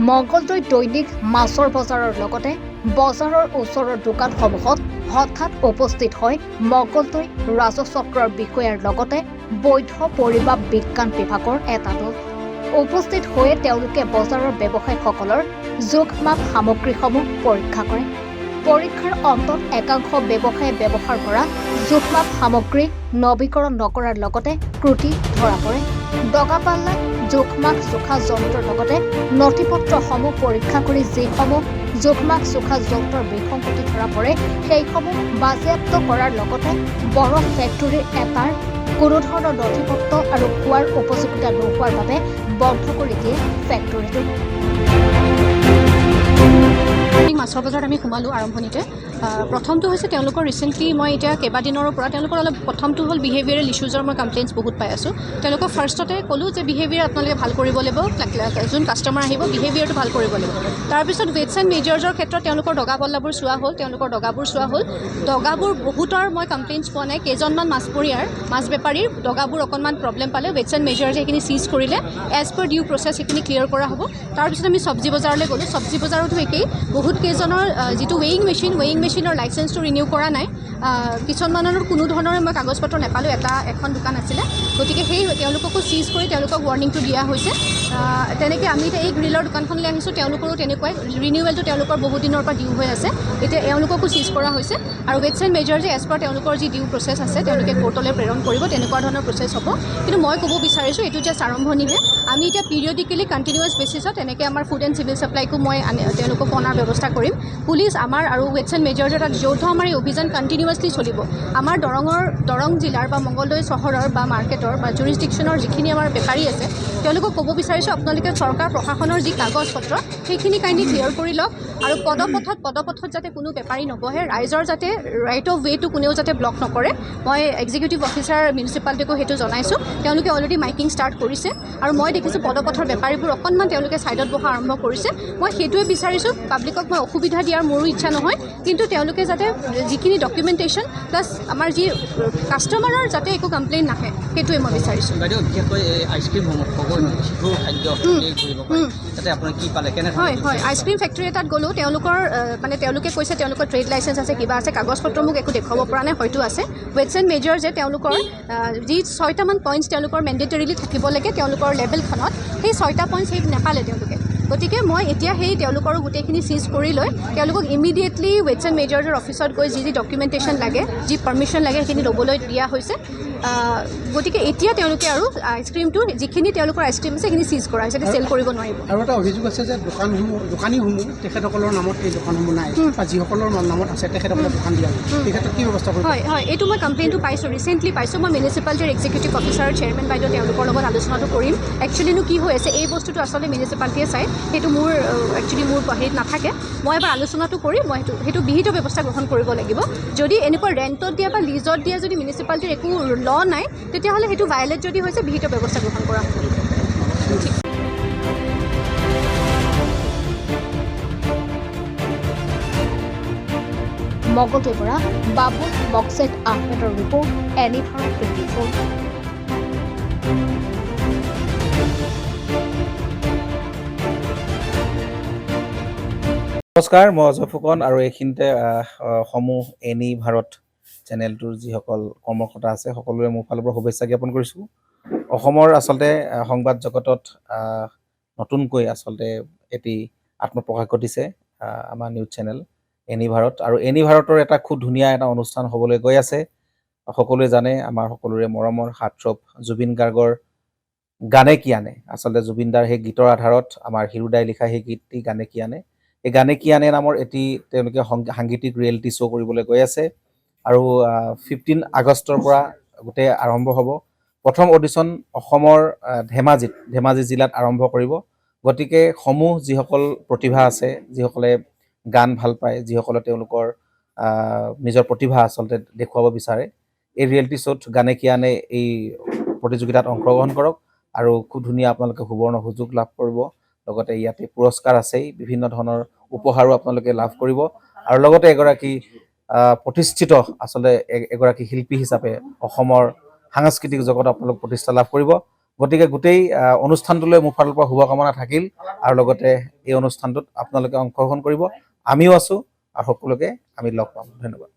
মঙ্গলদৈ দৈনিক মাছৰ বজাৰৰ লগতে বজাৰৰ ওচৰৰ দোকানসমূহত হঠাৎ উপস্থিত হয় মঙ্গলদৈ ৰাজচক্ৰৰ বিষয়াৰ লগতে বৈধ পৰিমাপ বিজ্ঞান বিভাগৰ এটা দল। উপস্থিত হৈ তেওঁলোকে বজাৰৰ ব্যৱসায়ীসকলৰ জোখ-মাপ সামগ্ৰীসমূহ পৰীক্ষা কৰে। পৰীক্ষাৰ অন্তত একাংশ ব্যৱসায়ী ব্যৱহাৰ কৰা জোখ-মাপ সামগ্ৰী নৱীকৰণ নকৰাৰ লগতে ত্ৰুটি ধৰা পৰে। দগাপাল্লা জোখ-মাপ জোখা যন্ত্ৰৰ লগতে নথিপত্ৰসমূহ পৰীক্ষা কৰি যিসমূহ জোখ-মাপ জোখা যন্ত্ৰৰ বিসংগতি ধৰা পৰে সেইসমূহ বাজেয়াপ্ত কৰাৰ লগতে বৰফ ফেক্টৰীৰ এটাৰ কোনো ধৰণৰ নথিপত্ৰ আৰু খোৱাৰ উপযোগিতা নোহোৱাৰ বাবে বন্ধ কৰি দিয়ে ফেক্টৰীটো। মাছৰ বজাৰত আমি সোমালোঁ আৰম্ভণিতে। প্ৰথমটো হৈছে তেওঁলোকৰ ৰিচেণ্টলি মই এতিয়া কেইবাদিনৰ পৰা তেওঁলোকৰ অলপ প্ৰথমটো হ'ল বিহেভিয়াৰেল ইছ্যুজৰ মই কমপ্লেইনছ বহুত পাই আছোঁ। তেওঁলোকক ফাৰ্ষ্টতে ক'লোঁ যে বিহেভিয়াৰ আপোনালোকে ভাল কৰিব লাগিব, যোন কাষ্টমাৰ আহিব বিহেভিয়াৰটো ভাল কৰিব লাগিব। তাৰপিছত ৱেটছ এণ্ড মেজাৰ্ছৰ ক্ষেত্ৰত তেওঁলোকৰ দগাপল্লাবোৰ চোৱা হ'ল, তেওঁলোকৰ দগাবোৰ চোৱা হ'ল। দগাবোৰ বহুতৰ মই কমপ্লেইনছ পোৱা নাই। কেইজনমান মাছমৰীয়াৰ মাছ বেপাৰীৰ দগাবোৰ অকণমান প্ৰব্লেম পালে ৱেটছ এণ্ড মেজাৰ্ছে সেইখিনি চিজ কৰিলে। এজ পাৰ ডিউ প্ৰচেছ সেইখিনি ক্লিয়াৰ কৰা হ'ব। তাৰপিছত আমি চব্জি বজাৰলৈ গ'লোঁ। চব্জি বজাৰতো একেই, বহুত কেইজনৰ যিটো ৱেইং মেচিনৰ লাইচেঞ্চটো ৰিনিউ কৰা নাই। কিছুমানৰ কোনো ধৰণৰে মই কাগজ পত্ৰ নাপালোঁ। এখন দোকান আছিলে, গতিকে সেই তেওঁলোককো চিজ কৰি তেওঁলোকক ৱাৰ্ণিংটো দিয়া হৈছে। তেনেকৈ আমি এতিয়া এই গ্ৰিলৰ দোকানখনলৈ আহিছোঁ, তেওঁলোকৰো তেনেকুৱাই ৰিনিউৱেলটো তেওঁলোকৰ বহুত দিনৰ পৰা ডিউ হৈ আছে। এতিয়া এওঁলোককো চিজ কৰা হৈছে আৰু ৱেটছ এণ্ড মেজাৰ্ছে এজ পাৰ তেওঁলোকৰ যি ডিউ প্ৰচেছ আছে তেওঁলোকে কোৰ্টলৈ প্ৰেৰণ কৰিব, তেনেকুৱা ধৰণৰ প্ৰচেছ হ'ব। কিন্তু মই ক'ব বিচাৰিছোঁ এইটো জাষ্ট আৰম্ভণিহে। আমি এতিয়া পিৰিয়ডিকেলি কণ্টিনিউৱাছ বেচিছত এনেকৈ আমাৰ ফুড এণ্ড চিভিল ছাপ্লাইকো মই তেওঁলোকক অনাৰ ব্যৱস্থা কৰিম। পুলিচ আমাৰ আৰু ৱেটছ এণ্ড মেজাৰ্ছৰ তাত যৌথ আমাৰ এই অভিযান কণ্টিনিউৱাছলি চলিব। আমাৰ দৰং জিলাৰ বা মঙ্গলদৈ চহৰৰ বা মাৰ্কেটৰ বা জুৰিছডিকশ্যনৰ যিখিনি আমাৰ বেপাৰী আছে তেওঁলোকক ক'ব বিচাৰিছোঁ আপোনালোকে চৰকাৰ প্ৰশাসনৰ যি কাগজ পত্ৰ সেইখিনি কাইণ্ডলি ক্লিয়াৰ কৰি লওক আৰু পদপথত যাতে কোনো বেপাৰী নবহে, ৰাইজৰ যাতে ৰাইট অফ ৱেটো কোনেও যাতে ব্লক নকৰে। মই এক্সিকিউটিভ অফিচাৰ মিউনিচিপালিটিকো সেইটো জনাইছোঁ। তেওঁলোকে অলৰেডি মাইকিং ষ্টাৰ্ট কৰিছে আৰু মই দেখিছোঁ পদপথৰ বেপাৰীবোৰ অকণমান তেওঁলোকে ছাইডত বহা আৰম্ভ কৰিছে। মই সেইটোৱে বিচাৰিছোঁ, পাব্লিকক মই অসুবিধা দিয়াৰ মোৰো ইচ্ছা নহয়, কিন্তু তেওঁলোকে যাতে যিখিনি ডকুমেণ্টেশ্যন প্লাছ আমাৰ যি কাষ্টমাৰৰ যাতে একো কমপ্লেইন নাহে সেইটোৱে মই বিচাৰিছোঁ। বাইদেউ বিশেষকৈ আইচক্ৰীমসমূহ হয়, আইচক্ৰীম ফেক্টৰী এটাত গ'লোঁ। তেওঁলোকে কৈছে তেওঁলোকৰ ট্ৰেড লাইচেঞ্চ আছে, কিবা আছে, কাগজ পত্ৰ মোক একো দেখুৱাব পৰা নাই। হয়তো আছে। ৱেটছ এণ্ড মেজাৰ্ছে তেওঁলোকৰ যি 6টামান পইণ্টছ তেওঁলোকৰ মেণ্ডেটৰিলি থাকিব লাগে তেওঁলোকৰ লেবেলখনত, সেই 6টা পইণ্টছ সেই নাপালে তেওঁলোকে। গতিকে মই এতিয়া সেই তেওঁলোকৰো গোটেইখিনি চিজ কৰি লৈ তেওঁলোকক ইমিডিয়েটলি ৱেটছ এণ্ড মেজাৰ্ছৰ অফিচত গৈ যি ডকুমেণ্টেশ্যন লাগে, যি পাৰ্মিশ্যন লাগে সেইখিনি ল'বলৈ দিয়া হৈছে। গতিকে এতিয়া তেওঁলোকে আৰু আইচক্ৰীমটো যিখিনি তেওঁলোকৰ আইচক্ৰীম আছে সেইখিনি চিজ কৰা হৈছে, চেল কৰিব নোৱাৰিব। আৰু এটা অভিযোগ আছে যে দোকানীসমূহ তেখেতসকলৰ নামত এই দোকানসমূহ নাই বা যিসকলৰ নামত আছে তেখেতসকলে দোকান দিয়া নাই, এই ক্ষেত্ৰত কি ব্যৱস্থা কৰিব? হয়, এইটো মই কমপ্লেইনটো পাইছোঁ, ৰিচেণ্টলি পাইছোঁ। মই মিউনিচিপালিটিৰ এক্সিকিউটিভ অফিচাৰ চেয়াৰমেন বাইদেউ তেওঁলোকৰ লগত আলোচনাটো কৰিম। একচুৱেলিনো কি হৈ আছে এই বস্তুটো আচলতে মিউনিচিপালিটিয়ে চাই, সেইটো মোৰ হেৰিত নাথাকে। মই এবাৰ আলোচনাটো কৰি মই সেইটো বিহিত ব্যৱস্থা গ্ৰহণ কৰিব লাগিব। যদি এনেকুৱা ৰেণ্টত দিয়া বা লিজত দিয়া যদি মিউনিচিপালিটিৰ একো ল নাই, তেতিয়াহ'লে সেইটো ভায়লেট যদি হৈছে বিহিত ব্যৱস্থা গ্ৰহণ কৰা হ'ব। মঙ্গলদৈৰ পৰা বাবুল মকছেদ আহমেদৰ ৰিপৰ্ট, এনি ভাৰত 24। নমস্কাৰ, মই অজয় ফুকন আৰু এইখিনিতে সমূহ এনি ভাৰত চেনেলটোৰ যিসকল কৰ্মকৰ্তা আছে সকলোৰে মোৰ ফালৰ পৰা শুভেচ্ছা জ্ঞাপন কৰিছোঁ। অসমৰ আচলতে সংবাদ জগতত নতুনকৈ আচলতে এটি আত্মপ্ৰকাশ ঘটিছে আমাৰ নিউজ চেনেল এনি ভাৰত, আৰু এনি ভাৰতৰ এটা খুব ধুনীয়া এটা অনুষ্ঠান হ'বলৈ গৈ আছে। সকলোৱে জানে আমাৰ সকলোৰে মৰমৰ হাৰ্টথ্ৰব জুবিন গাৰ্গৰ গানে কি আনে, আচলতে জুবিনদাৰ সেই গীতৰ আধাৰত আমাৰ হিৰুদাই লিখা সেই গীতটি গানে কি আনে, এই গানে কি আনে নামৰ এটি তেওঁলোকে সাংগীতিক ৰিয়েলিটি শ্ব' কৰিবলৈ গৈ আছে। আৰু 15 আগষ্টৰ পৰা গোটেই আৰম্ভ হ'ব। প্ৰথম অডিশ্যন অসমৰ ধেমাজি জিলাত আৰম্ভ কৰিব। গতিকে সমূহ যিসকল প্ৰতিভা আছে, যিসকলে গান ভাল পায়, যিসকলে তেওঁলোকৰ নিজৰ প্ৰতিভা আচলতে দেখুৱাব বিচাৰে, এই ৰিয়েলিটি শ্ব'ত গানে কি আনে এই প্ৰতিযোগিতাত অংশগ্ৰহণ কৰক আৰু খুব ধুনীয়া আপোনালোকে সুবৰ্ণ সুযোগ লাভ কৰিব। লগতে ইয়াতে পুৰস্কাৰ আছেই, বিভিন্ন ধৰণৰ উপহাৰো আপোনালোকে লাভ কৰিব আৰু লগতে এগৰাকী প্ৰতিষ্ঠিত আচলতে এগৰাকী শিল্পী হিচাপে অসমৰ সাংস্কৃতিক জগতত আপোনালোক প্ৰতিষ্ঠা লাভ কৰিব। গতিকে গোটেই অনুষ্ঠানটোলৈ মোৰ ফালৰ পৰা শুভকামনা থাকিল আৰু লগতে এই অনুষ্ঠানটোত আপোনালোকে অংশগ্ৰহণ কৰিব আমিও আছোঁ আৰু সকলোকে আমি লগ পাম ধন্যবাদ